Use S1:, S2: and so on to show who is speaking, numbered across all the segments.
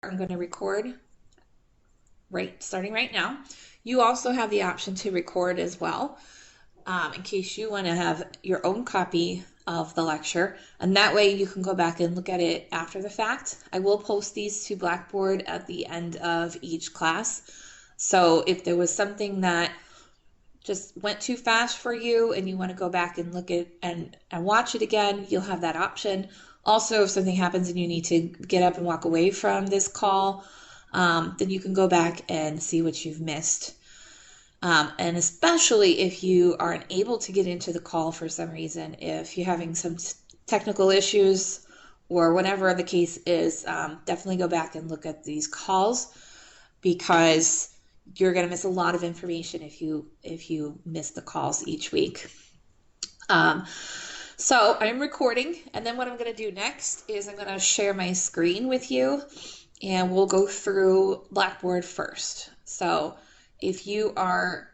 S1: I'm going to record starting right now. You also have the option to record as well, in case you want to have your own copy of the lecture, and that way you can go back and look at it after the fact. I will post these to Blackboard at the end of each class. So if there was something that just went too fast for you and you want to go back and look at and watch it again, you'll have that option. Also, if something happens and you need to get up and walk away from this call, then you can go back and see what you've missed. And especially if you aren't able to get into the call for some reason, if you're having some technical issues or whatever the case is, definitely go back and look at these calls, because you're going to miss a lot of information if you miss the calls each week. So I'm recording, and then what I'm going to do next is I'm going to share my screen with you, and we'll go through Blackboard first. So if you are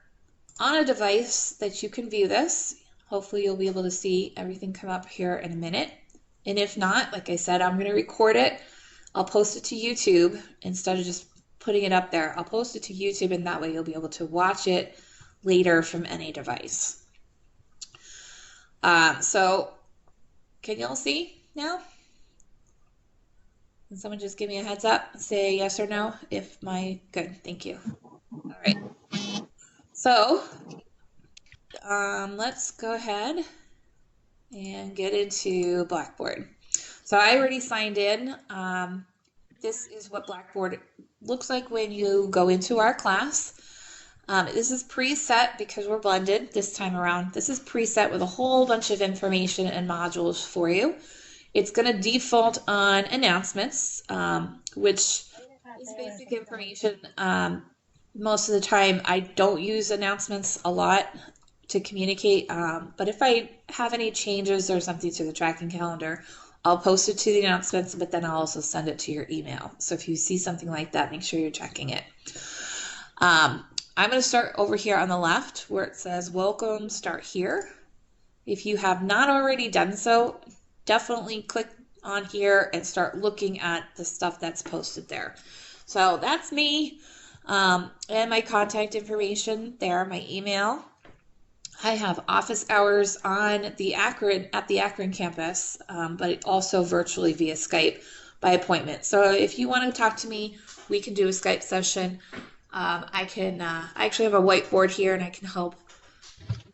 S1: on a device that you can view this, hopefully you'll be able to see everything come up here in a minute. And if not, like I said, I'm going to record it. I'll post it to YouTube instead of just putting it up there. I'll post it to YouTube, and that way you'll be able to watch it later from any device. So can y'all see now? Can someone just give me a heads up, say yes or no good, thank you. All right, so let's go ahead and get into Blackboard. So I already signed in. This is what Blackboard looks like when you go into our class. This is preset because we're blended this time around. This is preset with a whole bunch of information and modules for you. It's going to default on announcements, which is basic information. Most of the time I don't use announcements a lot to communicate, but if I have any changes or something to the tracking calendar, I'll post it to the announcements, but then I'll also send it to your email. So if you see something like that, make sure you're checking it. I'm going to start over here on the left where it says welcome, start here. If you have not already done so, definitely click on here and start looking at the stuff that's posted there. So that's me, and my contact information there, my email. I have office hours on the Akron campus, but also virtually via Skype by appointment. So if you want to talk to me, we can do a Skype session. I actually have a whiteboard here, and I can help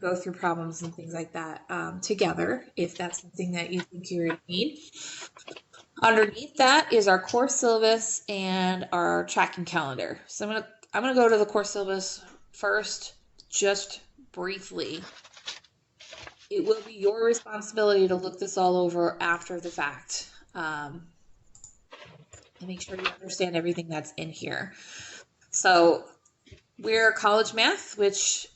S1: go through problems and things like that together if that's something that you think you're going to need. Underneath that is our course syllabus and our tracking calendar. So I'm gonna go to the course syllabus first, just briefly. It will be your responsibility to look this all over after the fact, and make sure you understand everything that's in here. So we're college math, which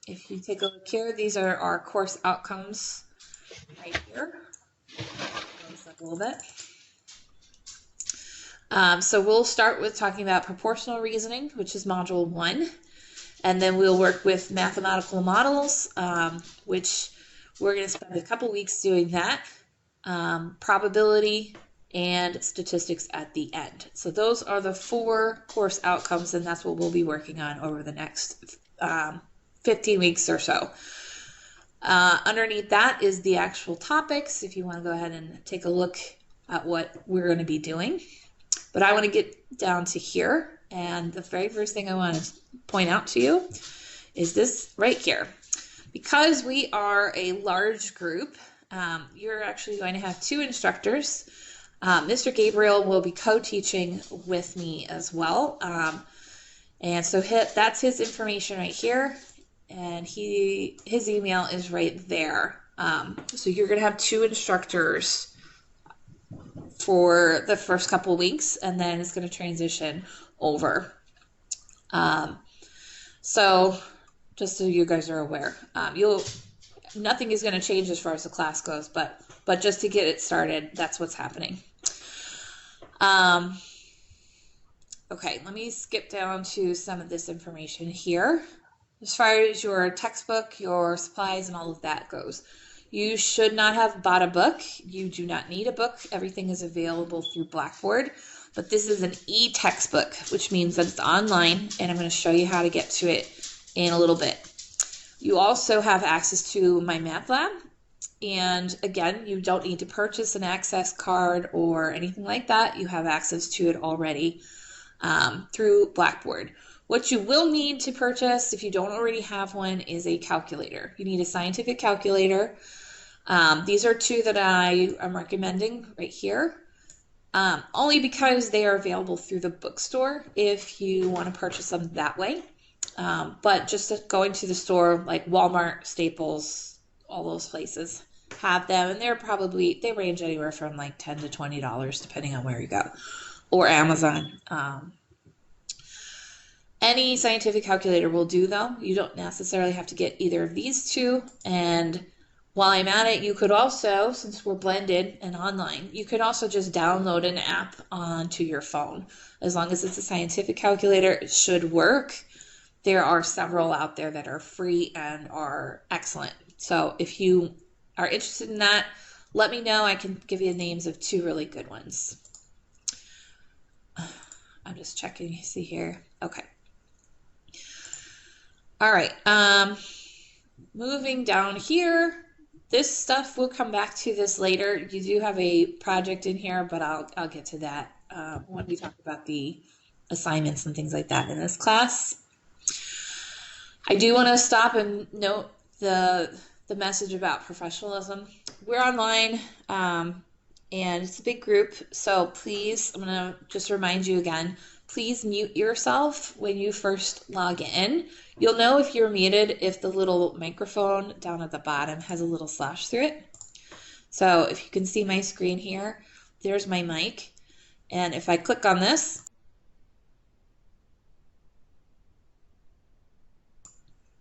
S1: if you take a look here, these are our course outcomes right here. Close up a little bit. So we'll start with talking about proportional reasoning, which is module 1. And then we'll work with mathematical models, which we're going to spend a couple weeks doing that, probability, and statistics at the end. So those are the 4 course outcomes, and that's what we'll be working on over the next 15 weeks or so. Underneath that is the actual topics, if you want to go ahead and take a look at what we're going to be doing. But I want to get down to here, and the very first thing I want to point out to you is this right here. Because we are a large group, you're actually going to have 2 instructors. Mr. Gabriel will be co-teaching with me as well. And so that's his information right here, and his email is right there. So you're going to have 2 instructors for the first couple weeks, and then it's going to transition over. So just so you guys are aware, nothing is going to change as far as the class goes, but just to get it started, that's what's happening. Okay, let me skip down to some of this information here. As far as your textbook, your supplies, and all of that goes, You should not have bought a book. You do not need a book. Everything is available through Blackboard. But this is an e-textbook, which means that it's online, and I'm going to show you how to get to it in a little bit. You also have access to my math lab. And again, you don't need to purchase an access card or anything like that. You have access to it already through Blackboard. What you will need to purchase, if you don't already have one, is a calculator. You need a scientific calculator. These are two that I am recommending right here, only because they are available through the bookstore if you want to purchase them that way. But just going to the store like Walmart, Staples, all those places have them, and they range anywhere from like $10 to $20 depending on where you go, or Amazon. Any scientific calculator will do, though. You don't necessarily have to get either of these two. And while I'm at it, you could also, since we're blended and online, you could also just download an app onto your phone. As long as it's a scientific calculator, it should work. There are several out there that are free and are excellent. So if you are interested in that, let me know. I can give you names of two really good ones. I'm just checking, see here. Okay. All right. Moving down here, this stuff, we'll come back to this later. You do have a project in here, but I'll get to that when we talk about the assignments and things like that in this class. I do want to stop and note the message about professionalism. We're online, and it's a big group, so please, I'm going to just remind you again, please mute yourself when you first log in. You'll know if you're muted if the little microphone down at the bottom has a little slash through it. So if you can see my screen here, there's my mic, and if I click on this,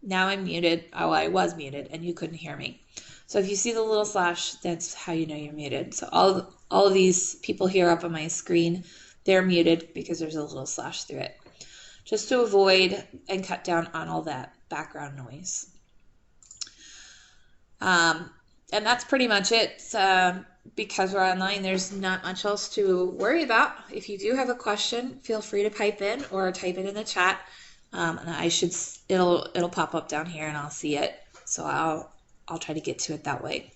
S1: now I'm muted. Oh, I was muted and you couldn't hear me. So if you see the little slash, that's how you know you're muted. So all of these people here up on my screen, they're muted because there's a little slash through it, just to avoid and cut down on all that background noise. And that's pretty much it. Because we're online, there's not much else to worry about. If you do have a question, feel free to pipe in or type it in the chat. And it'll pop up down here and I'll see it. So I'll try to get to it that way.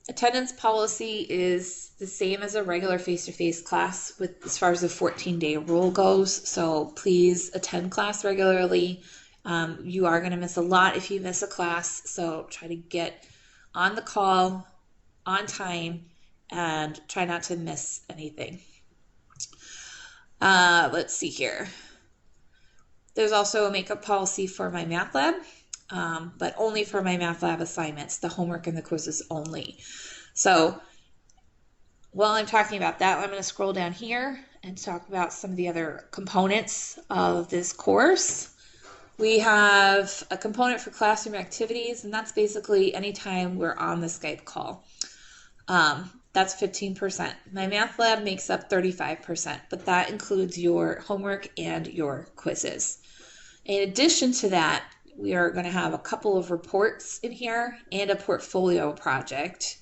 S1: Attendance policy is the same as a regular face-to-face class as far as the 14-day rule goes. So please attend class regularly. You are going to miss a lot if you miss a class. So try to get on the call on time and try not to miss anything. Let's see here. There's also a makeup policy for my math lab, but only for my math lab assignments, the homework and the quizzes only. So while I'm talking about that, I'm going to scroll down here and talk about some of the other components of this course. We have a component for classroom activities, and that's basically anytime we're on the Skype call. That's 15%. My math lab makes up 35%, but that includes your homework and your quizzes. In addition to that, we are going to have a couple of reports in here and a portfolio project.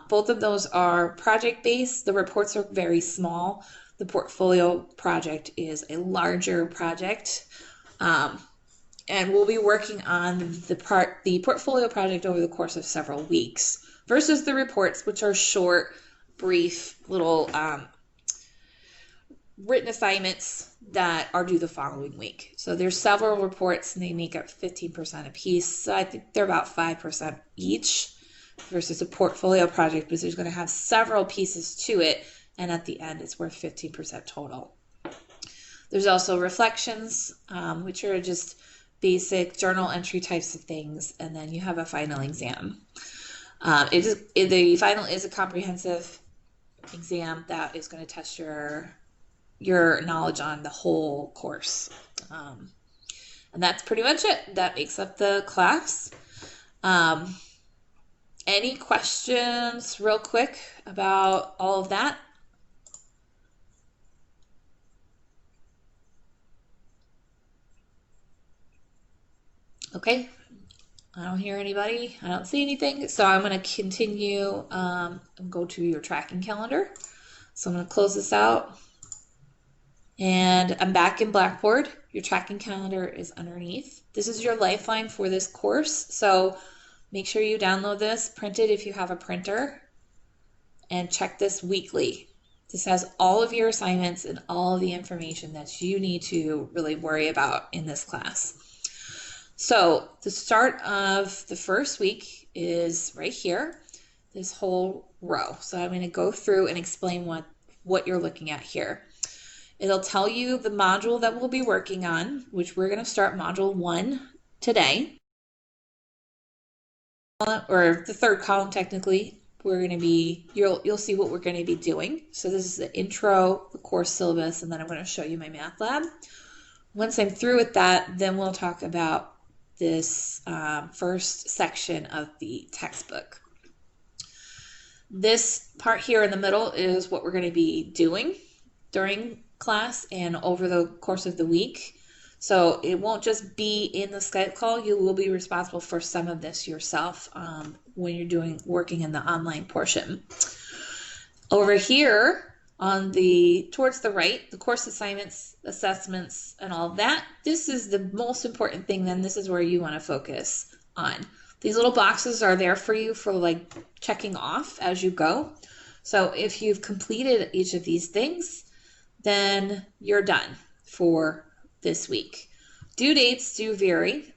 S1: Both of those are project-based. The reports are very small. The portfolio project is a larger project. And we'll be working on the portfolio project over the course of several weeks versus the reports, which are short, brief, little written assignments that are due the following week. So there's several reports and they make up 15% a piece. So I think they're about 5% each versus a portfolio project, because there's going to have several pieces to it. And at the end, it's worth 15% total. There's also reflections, which are just basic journal entry types of things. And then you have a final exam. The final is a comprehensive exam that is going to test your knowledge on the whole course. And that's pretty much it. That makes up the class. Any questions real quick about all of that? Okay. I don't hear anybody. I don't see anything. So I'm going to continue and go to your tracking calendar. So I'm going to close this out. And I'm back in Blackboard. Your tracking calendar is underneath. This is your lifeline for this course. So make sure you download this, print it if you have a printer, and check this weekly. This has all of your assignments and all of the information that you need to really worry about in this class. So the start of the first week is right here, this whole row. So I'm going to go through and explain what you're looking at here. It'll tell you the module that we'll be working on, which we're going to start module 1 today, or the third column technically. We're going to be, you'll see what we're going to be doing. So this is the intro, the course syllabus, and then I'm going to show you my math lab. Once I'm through with that, then we'll talk about this first section of the textbook. This part here in the middle is what we're going to be doing during class and over the course of the week. So it won't just be in the Skype call. You will be responsible for some of this yourself when you're working in the online portion. Over here on towards the right, the course assignments, assessments, and all that, this is the most important thing. Then this is where you want to focus on. These little boxes are there for you for like checking off as you go. So if you've completed each of these things, then you're done for this week. Due dates do vary,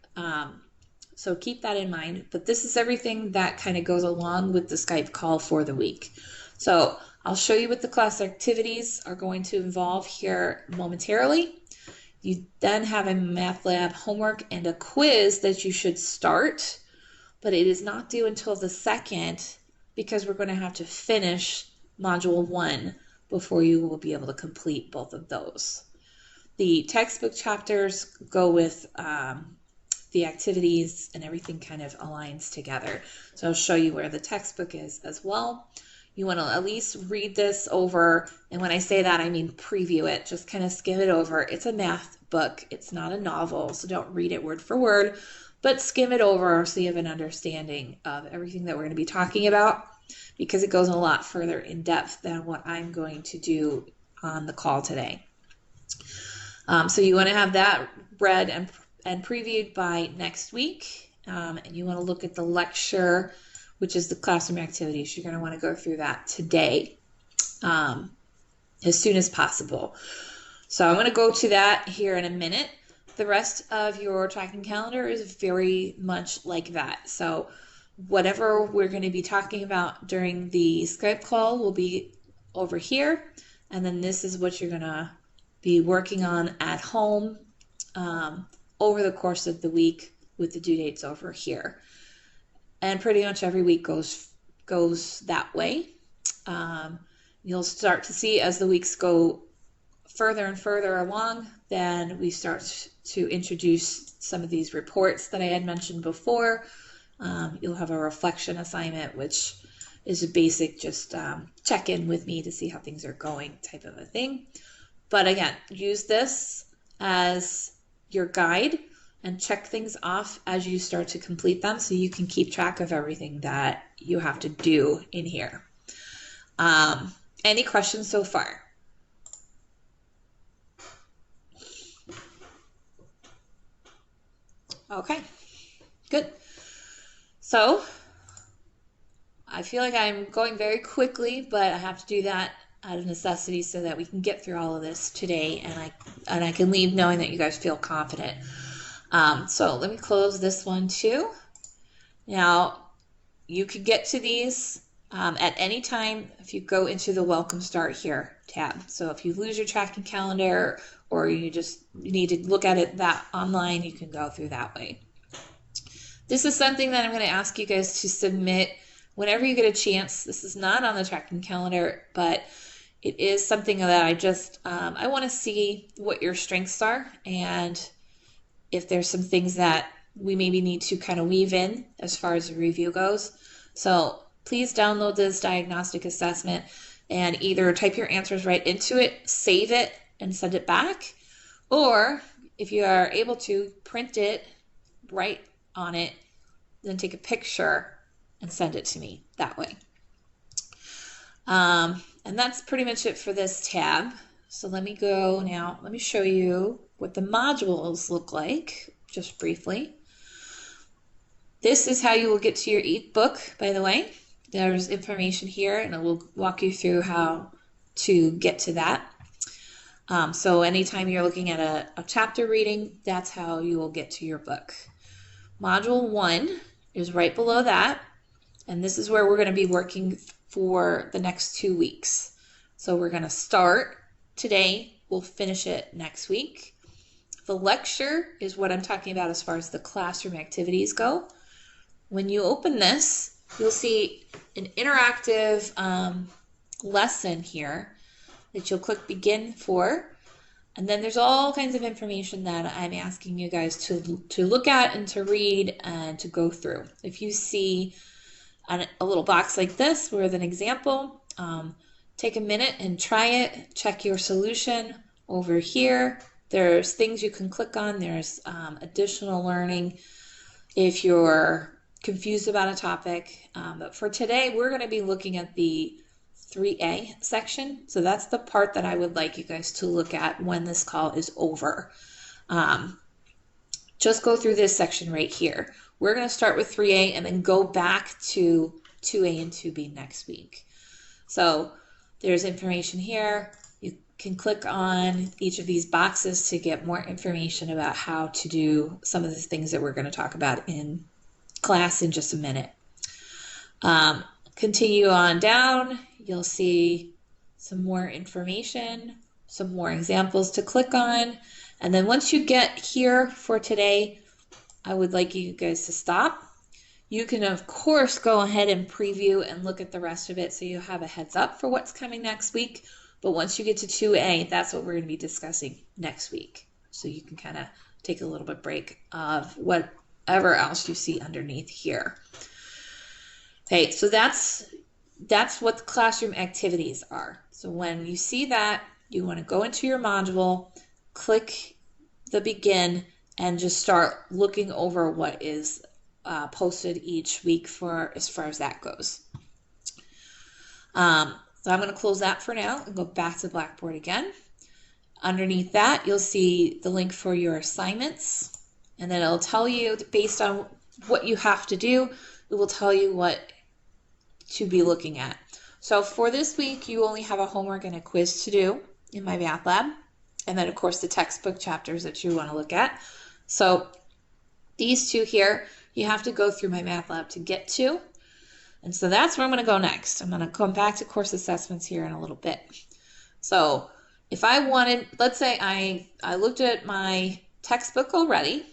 S1: so keep that in mind, but this is everything that kind of goes along with the Skype call for the week. So I'll show you what the class activities are going to involve here momentarily. You then have a math lab homework and a quiz that you should start, but it is not due until the 2nd because we're going to have to finish module 1 before you will be able to complete both of those. The textbook chapters go with the activities, and everything kind of aligns together. So I'll show you where the textbook is as well. You want to at least read this over, and when I say that, I mean preview it. Just kind of skim it over. It's a math book. It's not a novel, so don't read it word for word, but skim it over so you have an understanding of everything that we're going to be talking about, because it goes a lot further in depth than what I'm going to do on the call today. So you want to have that read and previewed by next week, and you want to look at the lecture, which is the classroom activities. You're going to want to go through that today as soon as possible. So I'm going to go to that here in a minute. The rest of your tracking calendar is very much like that. So whatever we're going to be talking about during the Skype call will be over here, and then this is what you're going to be working on at home over the course of the week with the due dates over here. And pretty much every week goes that way. You'll start to see as the weeks go further and further along, then we start to introduce some of these reports that I had mentioned before. You'll have a reflection assignment, which is a basic just check in with me to see how things are going type of a thing. But again, use this as your guide and check things off as you start to complete them so you can keep track of everything that you have to do in here. Any questions so far? Okay, good. So I feel like I'm going very quickly, but I have to do that out of necessity so that we can get through all of this today, and I can leave knowing that you guys feel confident. So let me close this one too. Now you can get to these at any time if you go into the Welcome Start Here tab. So if you lose your tracking calendar or you need to look at it that online, you can go through that way. This is something that I'm going to ask you guys to submit whenever you get a chance. This is not on the tracking calendar, but it is something that I want to see what your strengths are, and if there's some things that we maybe need to kind of weave in as far as the review goes. So please download this diagnostic assessment and either type your answers right into it, save it, and send it back. Or if you are able to, print it, write on it, then take a picture and send it to me that way. And that's pretty much it for this tab. So let me go now, let me show you what the modules look like, just briefly. This is how you will get to your ebook, by the way. There's information here, and it will walk you through how to get to that. So anytime you're looking at a chapter reading, that's how you will get to your book. Module 1 is right below that, and this is where we're going to be working for the next 2 weeks. So we're going to start today, we'll finish it next week. The lecture is what I'm talking about as far as the classroom activities go. When you open this, you'll see an interactive lesson here that you'll click begin for. And then there's all kinds of information that I'm asking you guys to look at and to read and to go through. If you see a little box like this with an example, take a minute and try it, check your solution over here. There's things you can click on. There's additional learning if you're confused about a topic. But for today, we're going to be looking at the 3A section. So that's the part that I would like you guys to look at when this call is over. Just go through this section right here. We're going to start with 3A and then go back to 2A and 2B next week. So there's information here. You can click on each of these boxes to get more information about how to do some of the things that we're going to talk about in class in just a minute. Continue on down, you'll see some more information, some more examples to click on. And then once you get here for today, I would like you guys to stop. You can, of course, go ahead and preview and look at the rest of it so you have a heads up for what's coming next week. But once you get to 2A, that's what we're going to be discussing next week. So you can kind of take a little bit break of whatever else you see underneath here. Okay, so that's what the classroom activities are. So when you see that, you want to go into your module, click the begin, and just start looking over what is posted each week for as far as that goes. So I'm going to close that for now and go back to Blackboard again. Underneath that, you'll see the link for your assignments, and then it'll tell you based on what you have to do, it will tell you what to be looking at. So for this week, you only have a homework and a quiz to do in my math lab, and then of course the textbook chapters that you want to look at. So these two here, you have to go through my math lab to get to. And so that's where I'm going to go next. I'm going to come back to course assessments here in a little bit. So if I wanted, let's say I looked at my textbook already.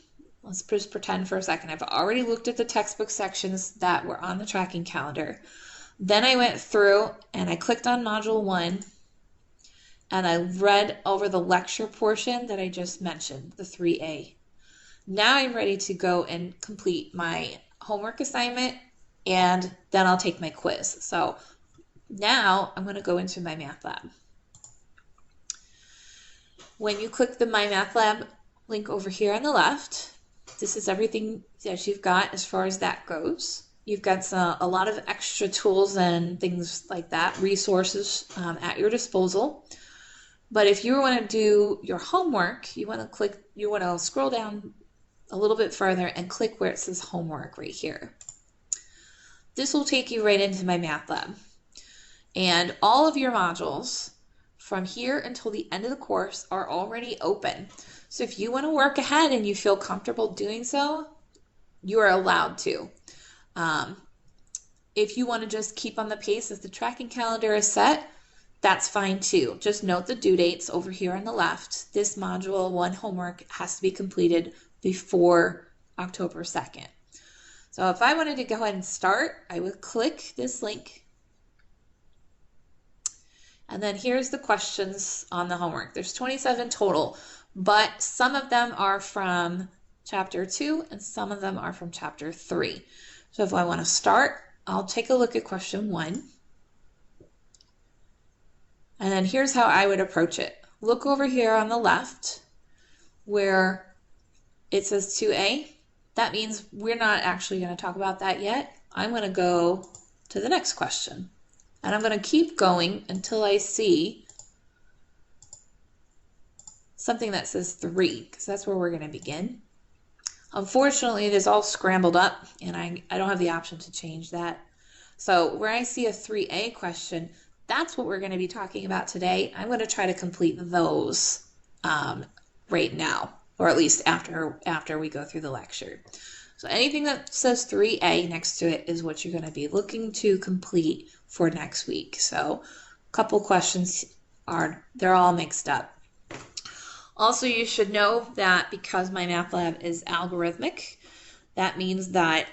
S1: Let's just pretend for a second I've already looked at the textbook sections that were on the tracking calendar. Then I went through and I clicked on Module 1 and I read over the lecture portion that I just mentioned, the 3A. Now I'm ready to go and complete my homework assignment, and then I'll take my quiz. So now I'm going to go into my math lab. When you click the My Math Lab link over here on the left, this is everything that you've got as far as that goes. You've got a lot of extra tools and things like that, resources at your disposal. But if you want to do your homework, you want to scroll down a little bit further and click where it says homework right here. This will take you right into my math lab. And all of your modules from here until the end of the course are already open. So if you want to work ahead and you feel comfortable doing so, you are allowed to. If you want to just keep on the pace as the tracking calendar is set, that's fine too. Just note the due dates over here on the left. This module 1 homework has to be completed before October 2nd. So if I wanted to go ahead and start, I would click this link. And then here's the questions on the homework. There's 27 total, but some of them are from chapter 2 and some of them are from chapter 3. So if I want to start, I'll take a look at question 1. And then here's how I would approach it. Look over here on the left where it says 2A. that means we're not actually going to talk about that yet. I'm going to go to the next question. And I'm going to keep going until I see something that says 3, because that's where we're going to begin. Unfortunately, it is all scrambled up, and I don't have the option to change that. So where I see a 3A question, that's what we're going to be talking about today. I'm going to try to complete those right now, or at least after we go through the lecture. So anything that says 3A next to it is what you're going to be looking to complete for next week. So a couple questions they're all mixed up. Also, you should know that because my math lab is algorithmic, that means that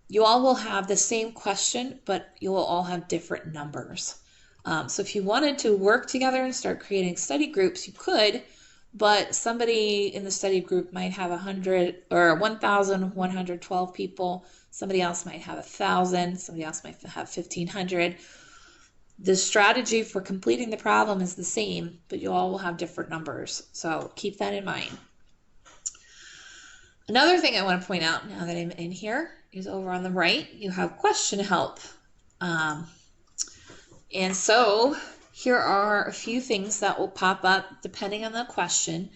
S1: you all will have the same question, but you will all have different numbers. So if you wanted to work together and start creating study groups, you could, but somebody in the study group might have 100 or 1,112 people. Somebody else might have 1,000. Somebody else might have 1,500. The strategy for completing the problem is the same, but you all will have different numbers. So keep that in mind. Another thing I want to point out now that I'm in here is over on the right, you have question help. And so here are a few things that will pop up depending on the question.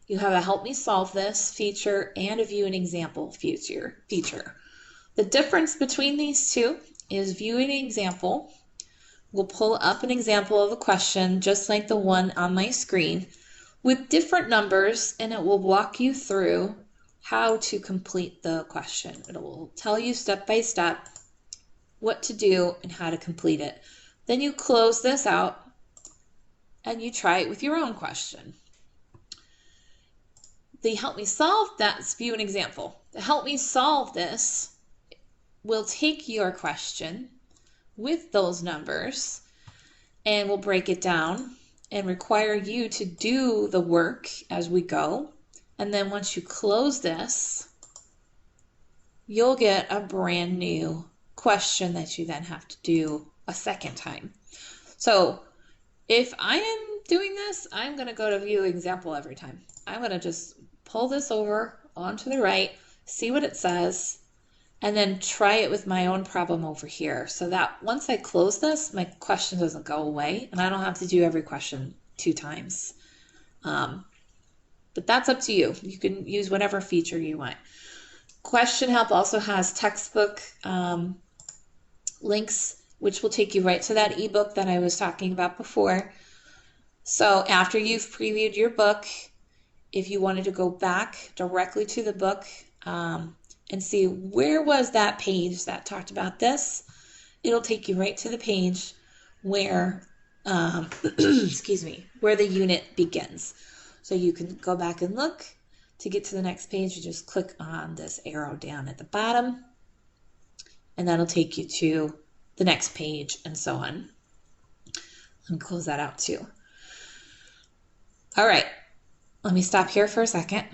S1: You have a help me solve this feature and a view an example feature. The difference between these two is view an example will pull up an example of a question just like the one on my screen with different numbers, and it will walk you through how to complete the question. It will tell you step by step what to do and how to complete it. Then you close this out and you try it with your own question. The help me solve that's view an example. The help me solve this will take your question with those numbers and will break it down and require you to do the work as we go. And then once you close this, you'll get a brand new question that you then have to do a second time. So if I am doing this, I'm going to go to view example every time. I'm going to just pull this over onto the right, see what it says, and then try it with my own problem over here so that once I close this, my question doesn't go away and I don't have to do every question 2 times. But that's up to you. You can use whatever feature you want. Question help also has textbook links, which will take you right to that ebook that I was talking about before. So after you've previewed your book, if you wanted to go back directly to the book, and see where was that page that talked about this, it'll take you right to the page where, excuse me, where the unit begins. So you can go back and look. To get to the next page, you just click on this arrow down at the bottom, and that'll take you to the next page and so on. Let me close that out too. All right, let me stop here for a second.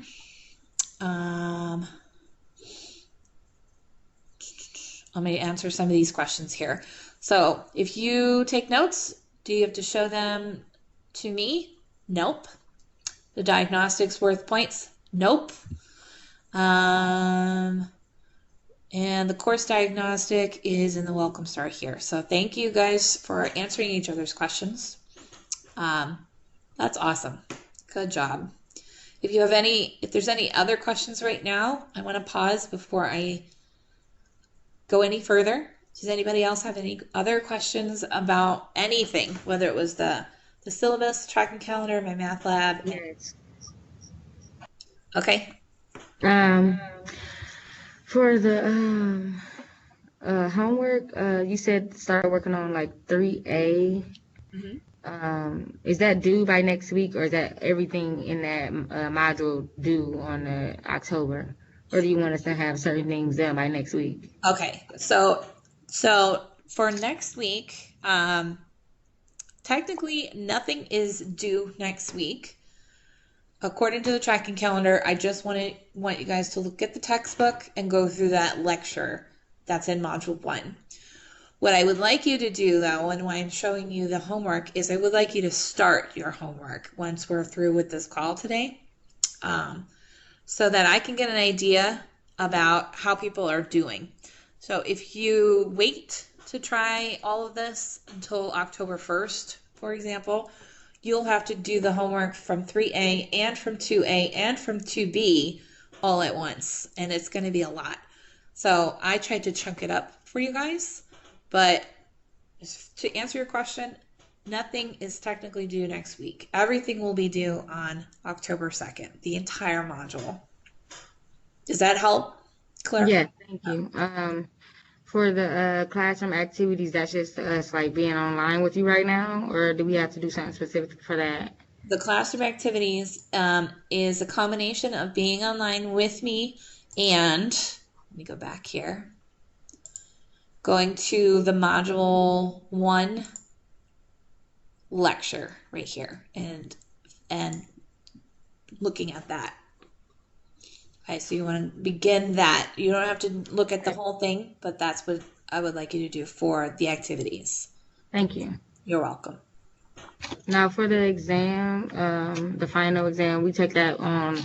S1: Let me answer some of these questions here. So if you take notes, do you have to show them to me? Nope. The diagnostics worth points? Nope. And the course diagnostic is in the welcome start here. So thank you guys for answering each other's questions. That's awesome. Good job. If there's any other questions right now, I want to pause before I go any further. Does anybody else have any other questions about anything, whether it was the syllabus, tracking calendar, my math lab?
S2: Yes.
S1: Okay.
S2: For the homework, you said start working on like 3A. Is that due by next week, or is that everything in that module due on October? Or do you want us to have certain things done by next week?
S1: Okay. So for next week, technically nothing is due next week. According to the tracking calendar, I just want you guys to look at the textbook and go through that lecture that's in Module 1. What I would like you to do, though, and when I'm showing you the homework, is I would like you to start your homework once we're through with this call today, so that I can get an idea about how people are doing. So if you wait to try all of this until October 1st, for example, you'll have to do the homework from 3A and from 2A and from 2B all at once, and it's going to be a lot. So I tried to chunk it up for you guys, but to answer your question, nothing is technically due next week. Everything will be due on October 2nd, the entire module. Does that help clarify?
S2: Yeah, thank you. For the classroom activities, that's just us like being online with you right now, or do we have to do something specific for that?
S1: The classroom activities is a combination of being online with me and, let me go back here, going to the module 1 lecture right here and looking at that. Okay, so you want to begin that. You don't have to look at the whole thing, but that's what I would like you to do for the activities.
S2: Thank you.
S1: You're welcome.
S2: Now for the exam, the final exam, we take that on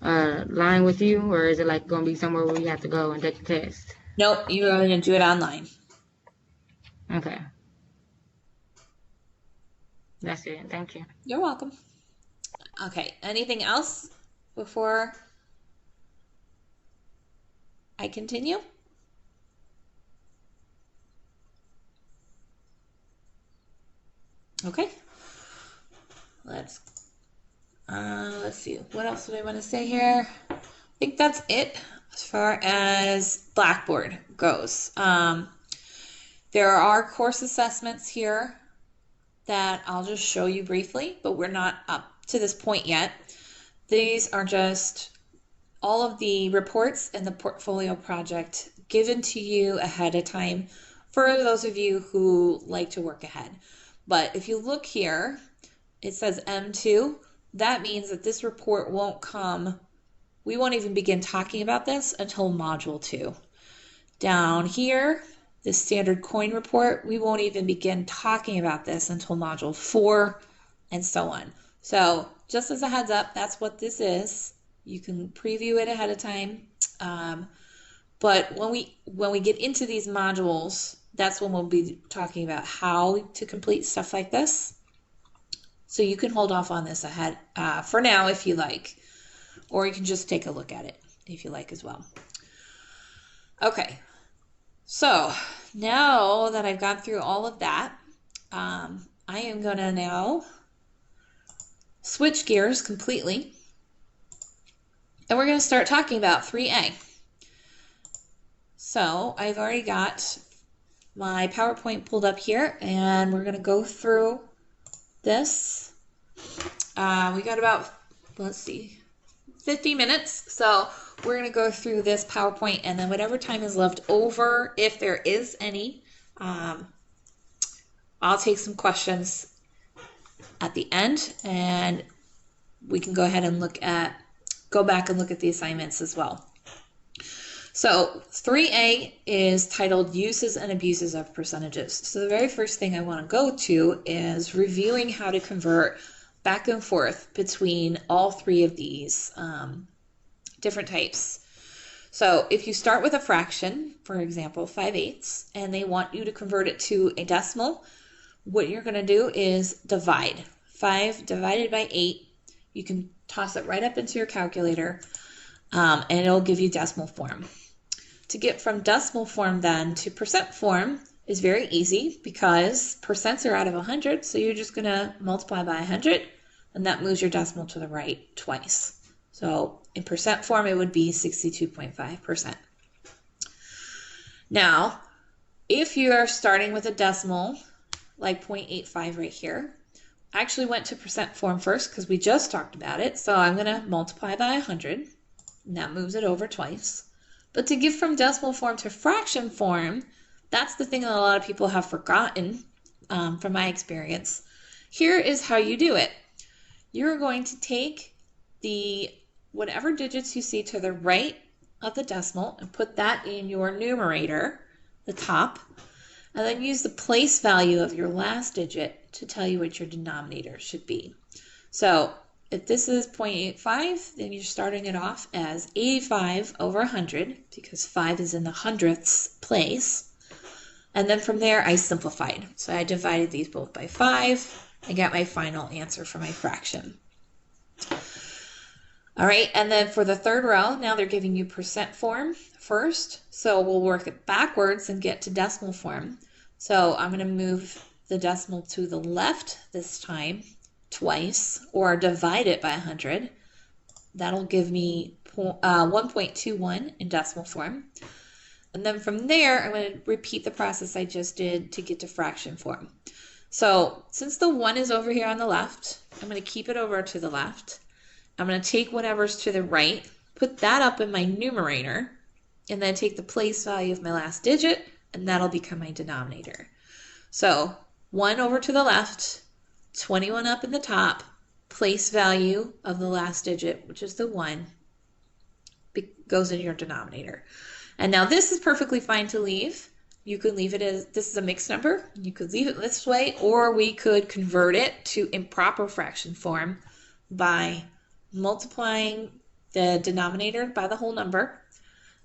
S2: line with you, or is it like going to be somewhere where we have to go and take the test?
S1: Nope, you're going to do it online.
S2: Okay. That's it. Thank you.
S1: You're welcome. Okay, anything else before I continue? Okay. Let's see. What else do I want to say here? I think that's it as far as Blackboard goes. There are course assessments here that I'll just show you briefly, but we're not up to this point yet. These are just all of the reports and the portfolio project given to you ahead of time for those of you who like to work ahead. But if you look here, it says M2. That means that this report won't come, we won't even begin talking about this until Module 2. Down here, the standard coin report, we won't even begin talking about this until Module 4 and so on. So just as a heads up, that's what this is. You can preview it ahead of time. But when we get into these modules, that's when we'll be talking about how to complete stuff like this. So you can hold off on this ahead for now if you like, or you can just take a look at it if you like as well. Okay, so now that I've gone through all of that, I am going to now switch gears completely, and we're going to start talking about 3A. So I've already got my PowerPoint pulled up here, and we're going to go through this. We got about, let's see, 50 minutes. So we're going to go through this PowerPoint, and then whatever time is left over, if there is any, I'll take some questions at the end, and we can go ahead and go back and look at the assignments as well. So 3A is titled Uses and Abuses of Percentages. So the very first thing I want to go to is reviewing how to convert back and forth between all three of these different types. So if you start with a fraction, for example, 5/8, and they want you to convert it to a decimal, what you're going to do is divide. 5 divided by 8, you can toss it right up into your calculator, and it'll give you decimal form. To get from decimal form then to percent form is very easy because percents are out of 100, so you're just going to multiply by 100, and that moves your decimal to the right twice. So in percent form, it would be 62.5%. Now, if you are starting with a decimal, like 0.85 right here, I actually went to percent form first because we just talked about it, so I'm going to multiply by 100, and that moves it over twice. But to get from decimal form to fraction form, that's the thing that a lot of people have forgotten from my experience. Here is how you do it. You're going to take whatever digits you see to the right of the decimal and put that in your numerator, the top, and then use the place value of your last digit to tell you what your denominator should be. So if this is 0.85, then you're starting it off as 85 over 100 because 5 is in the hundredths place. And then from there, I simplified. So I divided these both by 5. I got my final answer for my fraction. All right, and then for the third row, now they're giving you percent form first. So we'll work it backwards and get to decimal form. So I'm going to move the decimal to the left this time twice, or divide it by 100. That'll give me 1.21 in decimal form. And then from there, I'm going to repeat the process I just did to get to fraction form. So since the 1 is over here on the left, I'm going to keep it over to the left. I'm going to take whatever's to the right, put that up in my numerator, and then take the place value of my last digit, and that'll become my denominator. So 1 over to the left, 21 up in the top, place value of the last digit, which is the 1, goes in your denominator. And now this is perfectly fine to leave. You could leave it as, this is a mixed number. You could leave it this way, or we could convert it to improper fraction form by multiplying the denominator by the whole number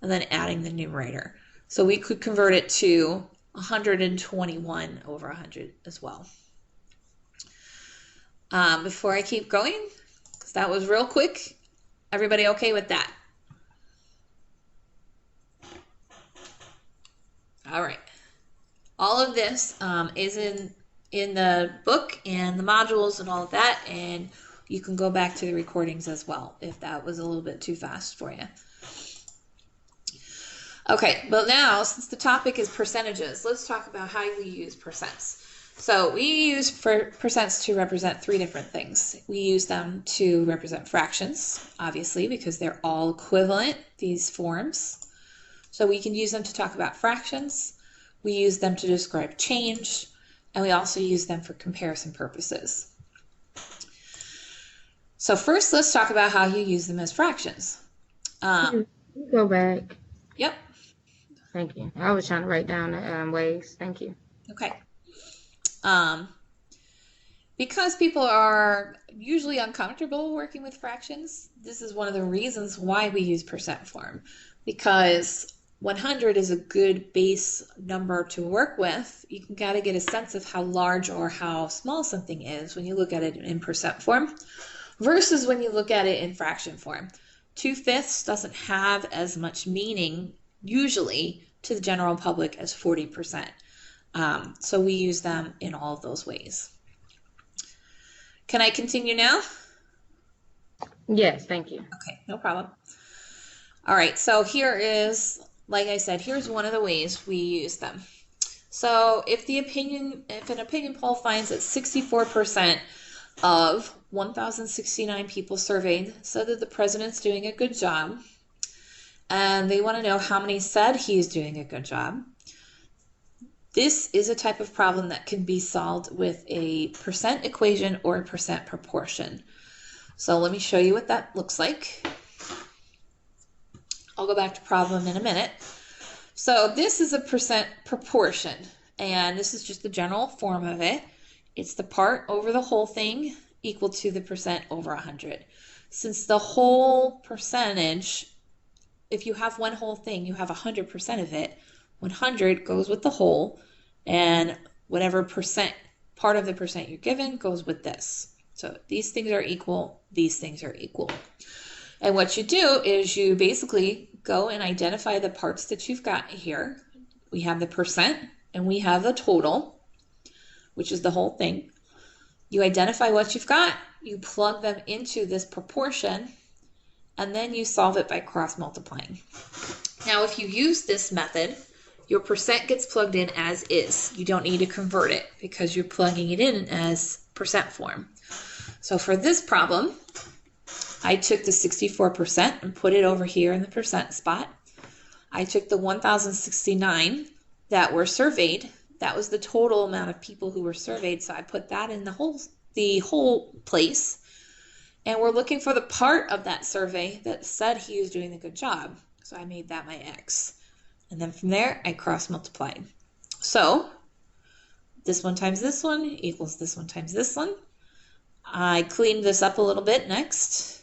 S1: and then adding the numerator. So we could convert it to 121 over 100 as well. Before I keep going, because that was real quick, everybody okay with that? All right. All of this is in the book and the modules and all of that, and you can go back to the recordings as well if that was a little bit too fast for you. Okay, but now since the topic is percentages, let's talk about how we use percents. So we use percents to represent 3 different things. We use them to represent fractions, obviously, because they're all equivalent, these forms. So we can use them to talk about fractions. We use them to describe change, and we also use them for comparison purposes. So first, let's talk about how you use them as fractions.
S2: Can you go back?
S1: Yep.
S2: Thank you. I was trying to write down the ways. Thank you.
S1: Okay. Because people are usually uncomfortable working with fractions, this is one of the reasons why we use percent form, because 100 is a good base number to work with. You can gotta get a sense of how large or how small something is when you look at it in percent form versus when you look at it in fraction form. 2/5 doesn't have as much meaning usually to the general public as 40%. So we use them in all of those ways. Can I continue now?
S2: Yes, thank you.
S1: Okay, no problem. All right, so here is, like I said, here's one of the ways we use them. So if an opinion poll finds that 64% of 1,069 people surveyed said that the president's doing a good job, and they want to know how many said he's doing a good job, this is a type of problem that can be solved with a percent equation or a percent proportion. So let me show you what that looks like. I'll go back to problem in a minute. So this is a percent proportion, and this is just the general form of it. It's the part over the whole thing equal to the percent over 100. Since the whole percentage, if you have one whole thing, you have 100% of it. 100 goes with the whole, and whatever percent, part of the percent you're given goes with this. So these things are equal, these things are equal. And what you do is you basically go and identify the parts that you've got here. We have the percent and we have the total, which is the whole thing. You identify what you've got, you plug them into this proportion, and then you solve it by cross multiplying. Now, if you use this method, your percent gets plugged in as is. You don't need to convert it because you're plugging it in as percent form. So for this problem, I took the 64% and put it over here in the percent spot. I took the 1,069 that were surveyed. That was the total amount of people who were surveyed, so I put that in the whole place. And we're looking for the part of that survey that said he was doing a good job. So I made that my X. And then from there, I cross multiplied. So this one times this one equals this one times this one. I cleaned this up a little bit next.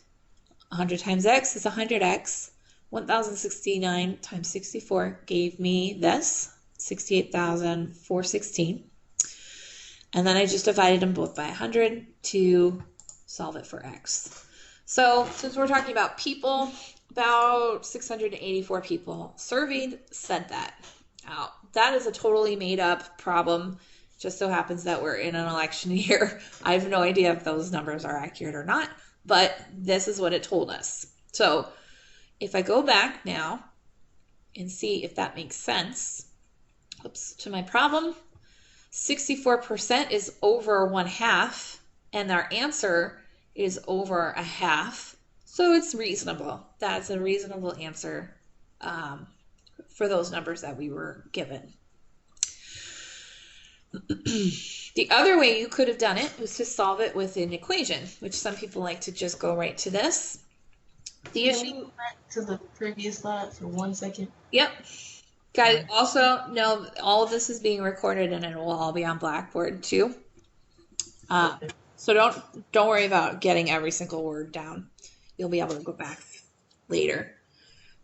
S1: 100 times x is 100x. 1069 times 64 gave me this, 68,416. And then I just divided them both by 100 to solve it for x. So since we're talking about people, about 684 people surveyed said that. Now, that is a totally made up problem. Just so happens that we're in an election year. I have no idea if those numbers are accurate or not, but this is what it told us. So if I go back now and see if that makes sense, oops, to my problem, 64% is over 1/2, and our answer is over a half. So it's reasonable. That's a reasonable answer for those numbers that we were given. The other way you could have done it was to solve it with an equation, which some people like to just go right to this. The
S3: Can
S1: issue.
S3: we go back to the previous slide for 1 second?
S1: Yep. Guys, also know all of this is being recorded and it will all be on Blackboard too. So don't worry about getting every single word down. You'll be able to go back later.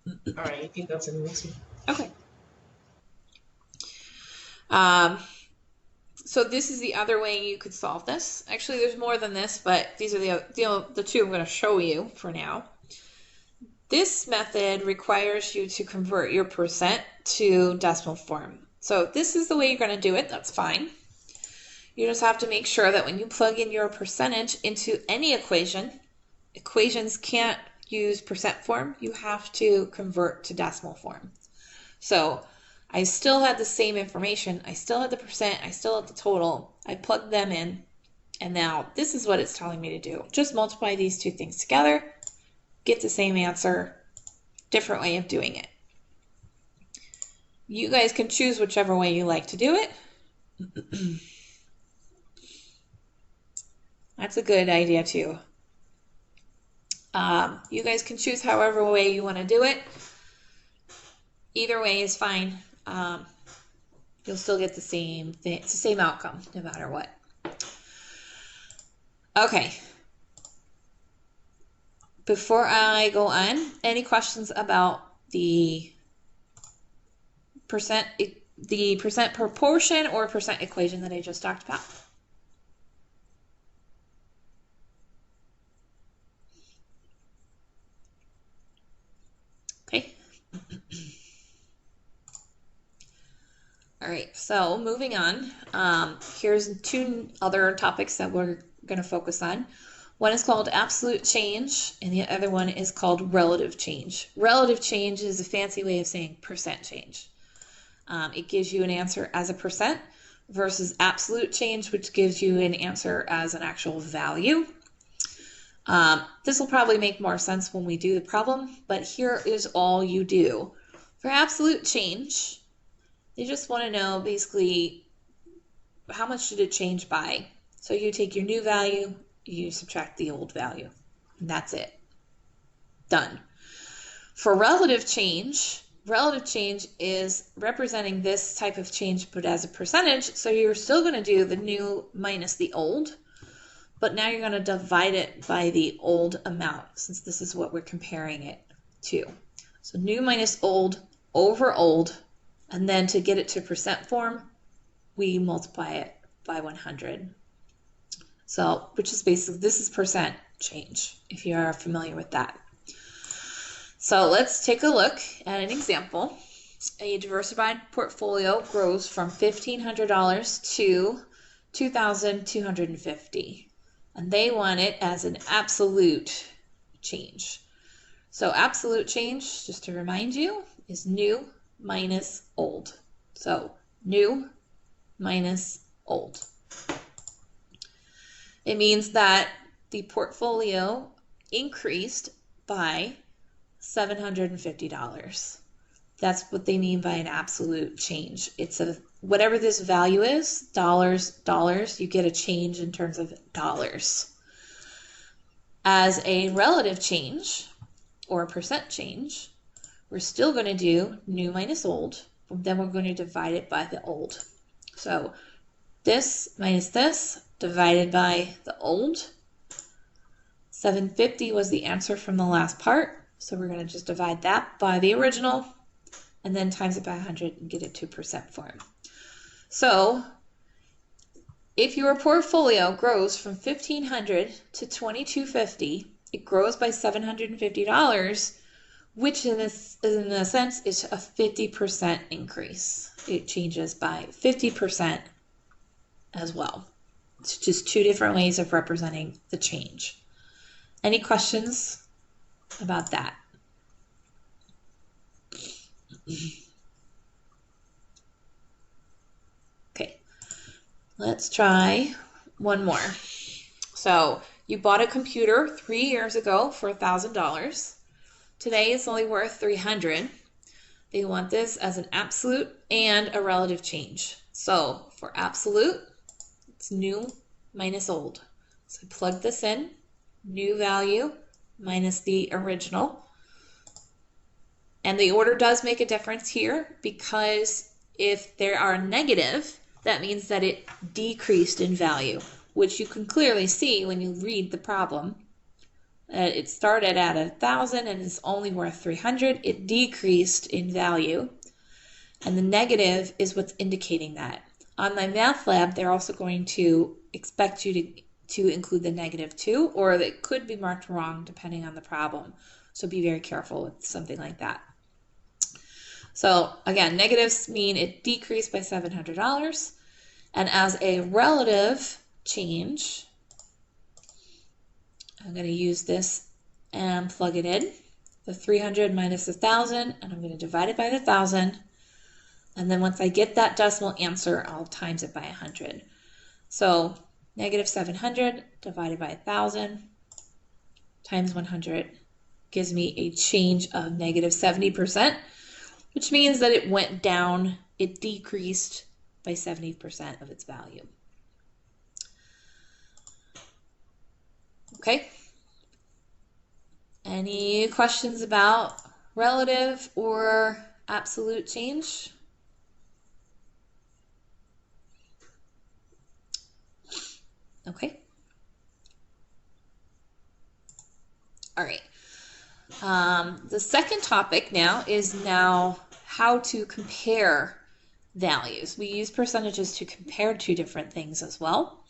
S3: All right, you can go to the next one.
S1: Okay. So this is the other way you could solve this. Actually, there's more than this, but these are the two I'm going to show you for now. This method requires you to convert your percent to decimal form. So this is the way you're going to do it. That's fine. You just have to make sure that when you plug in your percentage into any equation, equations can't use percent form. You have to convert to decimal form. So I still had the same information. I still had the percent. I still had the total. I plugged them in. And now this is what it's telling me to do. Just multiply these two things together. Get the same answer. Different way of doing it. You guys can choose whichever way you like to do it. That's a good idea too. You guys can choose however way you want to do it. Either way is fine. You'll still get the same thing. It's the same outcome no matter what. Okay. Before I go on, any questions about the percent proportion or percent equation that I just talked about? Okay. All right, so moving on. Here's two other topics that we're going to focus on. One is called absolute change, and the other one is called relative change. Relative change is a fancy way of saying percent change. It gives you an answer as a percent versus absolute change, which gives you an answer as an actual value. This will probably make more sense when we do the problem, but here is all you do. For absolute change, they just want to know basically how much did it change by. So you take your new value, you subtract the old value, and that's it. Done. For relative change is representing this type of change but as a percentage, so you're still going to do the new minus the old, but now you're going to divide it by the old amount since this is what we're comparing it to. So new minus old over old, and then to get it to percent form, we multiply it by 100. So, which is basically, this is percent change, if you are familiar with that. So let's take a look at an example. A diversified portfolio grows from $1,500 to $2,250, and they want it as an absolute change. So absolute change, just to remind you, is new minus old. So new minus old. It means that the portfolio increased by $750. That's what they mean by an absolute change. It's a whatever this value is, dollars, you get a change in terms of dollars. As a relative change or a percent change, we're still going to do new minus old, but then we're going to divide it by the old. So this minus this divided by the old 750 was the answer from the last part, so we're going to just divide that by the original and then times it by 100 and get a 2% form. So if your portfolio grows from $1,500 to $2,250, it grows by $750, which in a sense is a 50% increase. It changes by 50% as well. It's just two different ways of representing the change. Any questions about that? Okay, let's try one more. So you bought a computer 3 years ago for $1,000. Today it's only worth $300. They want this as an absolute and a relative change. So for absolute, it's new minus old. So plug this in, new value minus the original. And the order does make a difference here because if there are negative, that means that it decreased in value, which you can clearly see when you read the problem. It started at 1,000 and it's only worth 300. It decreased in value. And the negative is what's indicating that. On my math lab, they're also going to expect you to include the negative too, or it could be marked wrong depending on the problem. So be very careful with something like that. So again, negatives mean it decreased by $700. And as a relative change, I'm going to use this and plug it in. The 300 minus 1,000, and I'm going to divide it by 1,000. And then once I get that decimal answer, I'll times it by 100. So negative 700 divided by 1,000 times 100 gives me a change of negative 70%, which means that it went down, it decreased by 70% of its value. Okay. Any questions about relative or absolute change? Okay. All right. The second topic now is how to compare values. We use percentages to compare two different things as well.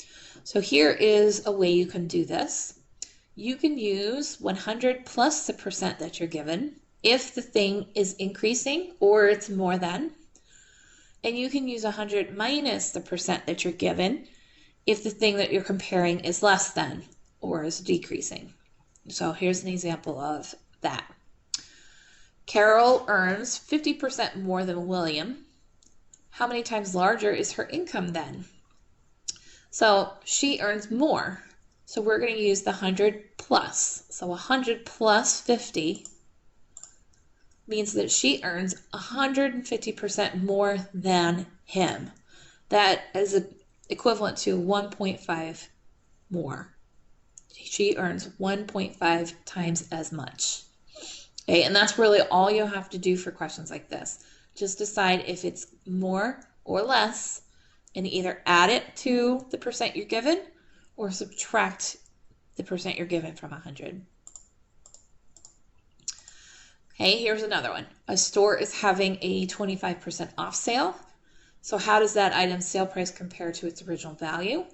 S1: So here is a way you can do this. You can use 100 plus the percent that you're given if the thing is increasing or it's more than. And you can use 100 minus the percent that you're given if the thing that you're comparing is less than or is decreasing. So here's an example of that. Carol earns 50% more than William. How many times larger is her income then? So she earns more. So we're going to use the 100 plus. So 100 plus 50 means that she earns 150% more than him. That is equivalent to 1.5 more. She earns 1.5 times as much. Okay, and that's really all you have to do for questions like this. Just decide if it's more or less and either add it to the percent you're given or subtract the percent you're given from 100. Okay, here's another one. A store is having a 25% off sale. So how does that item's sale price compare to its original value?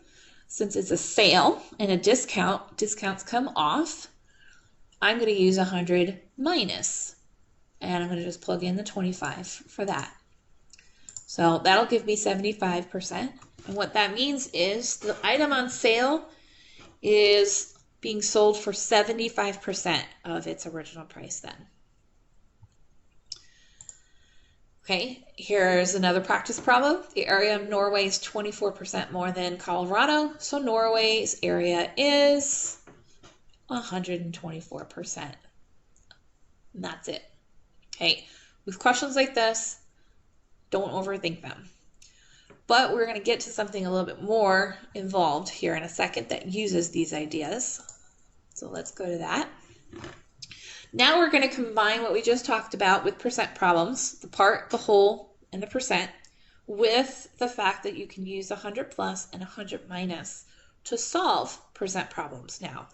S1: Since it's a sale and a discount, discounts come off, I'm going to use 100 minus, and I'm going to just plug in the 25 for that. So that'll give me 75%. And what that means is the item on sale is being sold for 75% of its original price then. Okay, here's another practice problem. The area of Norway is 24% more than Colorado, so Norway's area is 124%. And that's it. Okay, with questions like this, don't overthink them. But we're going to get to something a little bit more involved here in a second that uses these ideas. So let's go to that. Now we're going to combine what we just talked about with percent problems, the part, the whole, and the percent, with the fact that you can use 100 plus and 100 minus to solve percent problems now.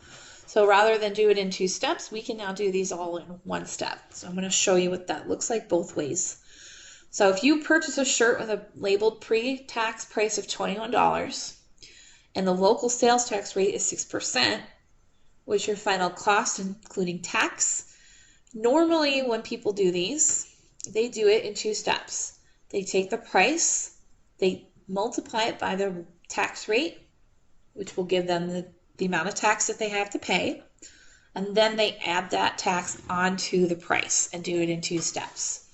S1: So rather than do it in 2 steps, we can now do these all in 1 step. So I'm going to show you what that looks like both ways. So if you purchase a shirt with a labeled pre-tax price of $21 and the local sales tax rate is 6%, which is your final cost including tax, normally when people do these, they do it in 2 steps. They take the price, they multiply it by the tax rate, which will give them the amount of tax that they have to pay, and then they add that tax onto the price and do it in 2 steps,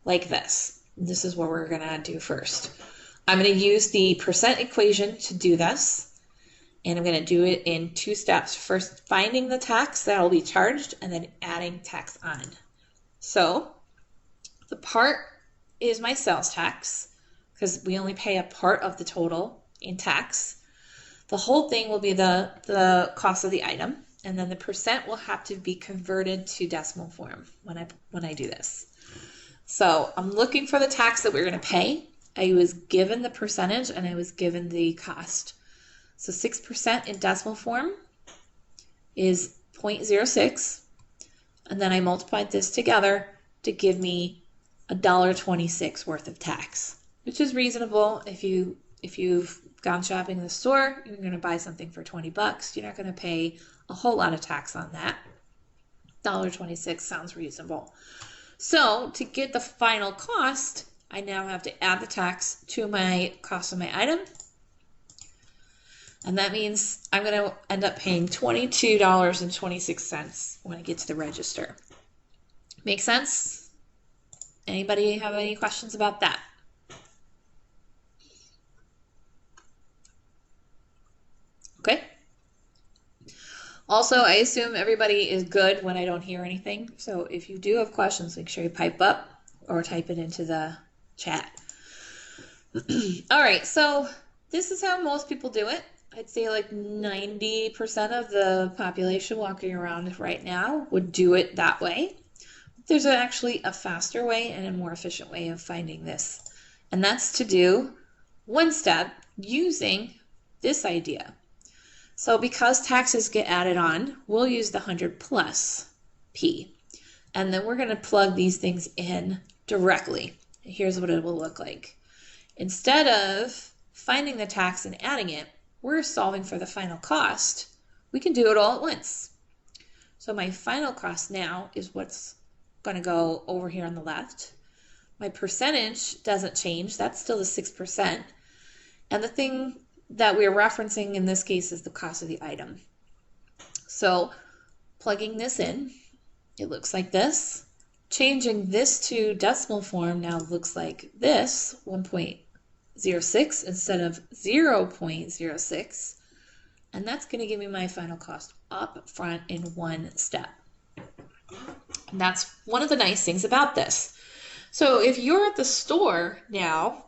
S1: like this. This is what we're going to do first. I'm going to use the percent equation to do this, and I'm going to do it in 2 steps. First, finding the tax that will be charged, and then adding tax on. So the part is my sales tax, because we only pay a part of the total in tax. The whole thing will be the cost of the item, and then the percent will have to be converted to decimal form when I do this. So I'm looking for the tax that we're going to pay. I was given the percentage and I was given the cost. So 6% in decimal form is 0.06, and then I multiplied this together to give me $1.26 worth of tax, which is reasonable. If you've gone shopping in the store, you're going to buy something for 20 bucks. You're not going to pay a whole lot of tax on that. $1.26 sounds reasonable. So to get the final cost, I now have to add the tax to my cost of my item. And that means I'm going to end up paying $22.26 when I get to the register. Make sense? Anybody have any questions about that? Okay. Also, I assume everybody is good when I don't hear anything. So if you do have questions, make sure you pipe up or type it into the chat. All right, so this is how most people do it. I'd say like 90% of the population walking around right now would do it that way. There's actually a faster way and a more efficient way of finding this. And that's to do 1 step using this idea. So because taxes get added on, we'll use the 100 plus P. And then we're going to plug these things in directly. Here's what it will look like. Instead of finding the tax and adding it, we're solving for the final cost. We can do it all at once. So my final cost now is what's going to go over here on the left. My percentage doesn't change. That's still the 6%. And the thing that we're referencing in this case is the cost of the item. So plugging this in, it looks like this. Changing this to decimal form now looks like this, 1.06 instead of 0.06. And that's going to give me my final cost up front in 1 step. And that's one of the nice things about this. So if you're at the store now,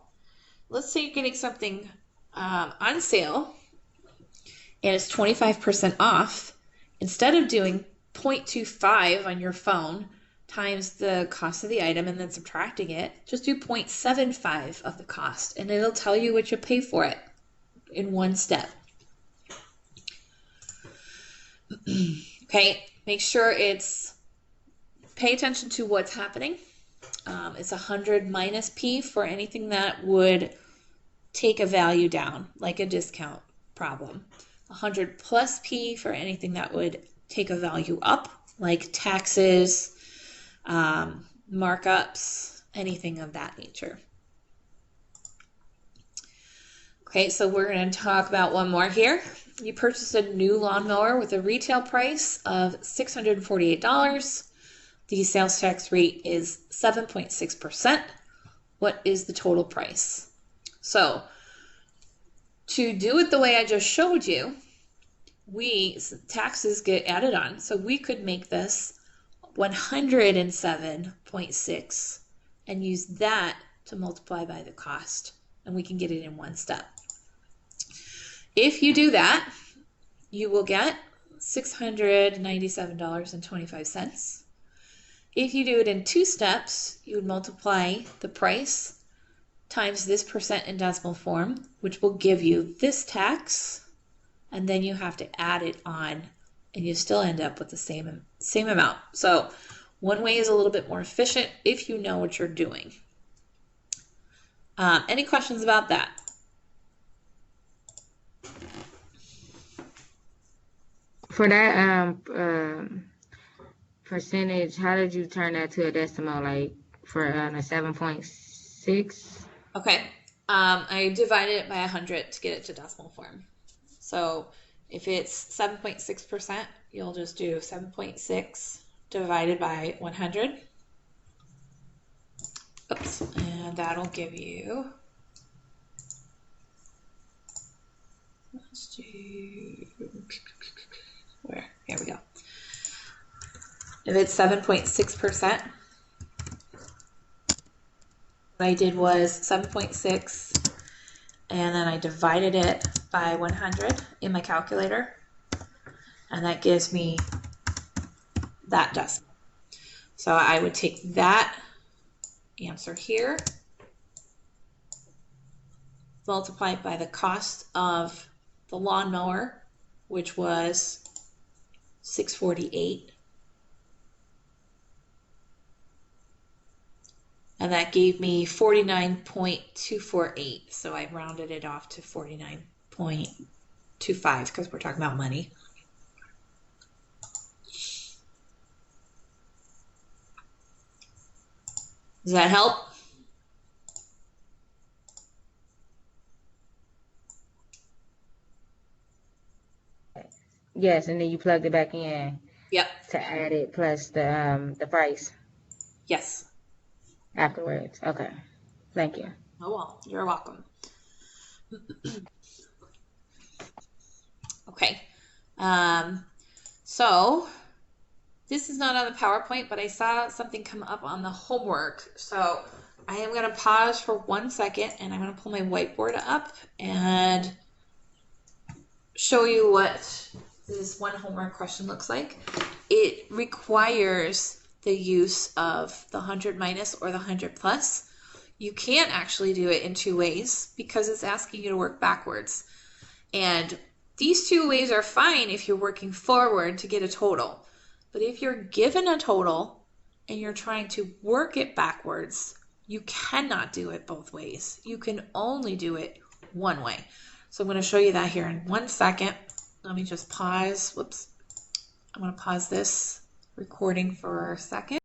S1: let's say you're getting something on sale and it's 25% off, instead of doing 0.25 on your phone times the cost of the item and then subtracting it, just do 0.75 of the cost and it'll tell you what you pay for it in 1 step. Okay, make sure pay attention to what's happening. It's 100 minus P for anything that would take a value down, like a discount problem. 100 plus P for anything that would take a value up, like taxes, markups, anything of that nature. Okay, so we're going to talk about one more here. You purchased a new lawnmower with a retail price of $648. The sales tax rate is 7.6%. What is the total price? So to do it the way I just showed you, taxes get added on. So we could make this 107.6 and use that to multiply by the cost. And we can get it in 1 step. If you do that, you will get $697.25. If you do it in 2 steps, you would multiply the price times this percent in decimal form, which will give you this tax, and then you have to add it on and you still end up with the same amount. So one way is a little bit more efficient if you know what you're doing. Any questions about that?
S2: For that percentage, how did you turn that to a decimal? Like for a 7.6?
S1: Okay, I divided it by 100 to get it to decimal form. So if it's 7.6%, you'll just do 7.6 divided by 100. Oops, and that'll give you, let's do, where? Here we go. If it's 7.6%, what I did was 7.6, and then I divided it by 100 in my calculator, and that gives me that decimal. So I would take that answer here, multiply it by the cost of the lawnmower, which was $648. And that gave me 49.248. So I rounded it off to 49.25 because we're talking about money. Does that help?
S2: Yes, and then you plugged it back in.
S1: Yep.
S2: To add it plus the price.
S1: Yes.
S2: Afterwards. Okay. Thank you.
S1: Oh, well, you're welcome. Okay. So this is not on the PowerPoint, but I saw something come up on the homework. So I am going to pause for 1 second, and I'm going to pull my whiteboard up and show you what this one homework question looks like. It requires the use of the 100 minus or the 100 plus. You can't actually do it in two ways because it's asking you to work backwards. And these two ways are fine if you're working forward to get a total. But if you're given a total and you're trying to work it backwards, you cannot do it both ways. You can only do it one way. So I'm going to show you that here in 1 second. Let me just pause. Whoops. I'm going to pause this recording for a second.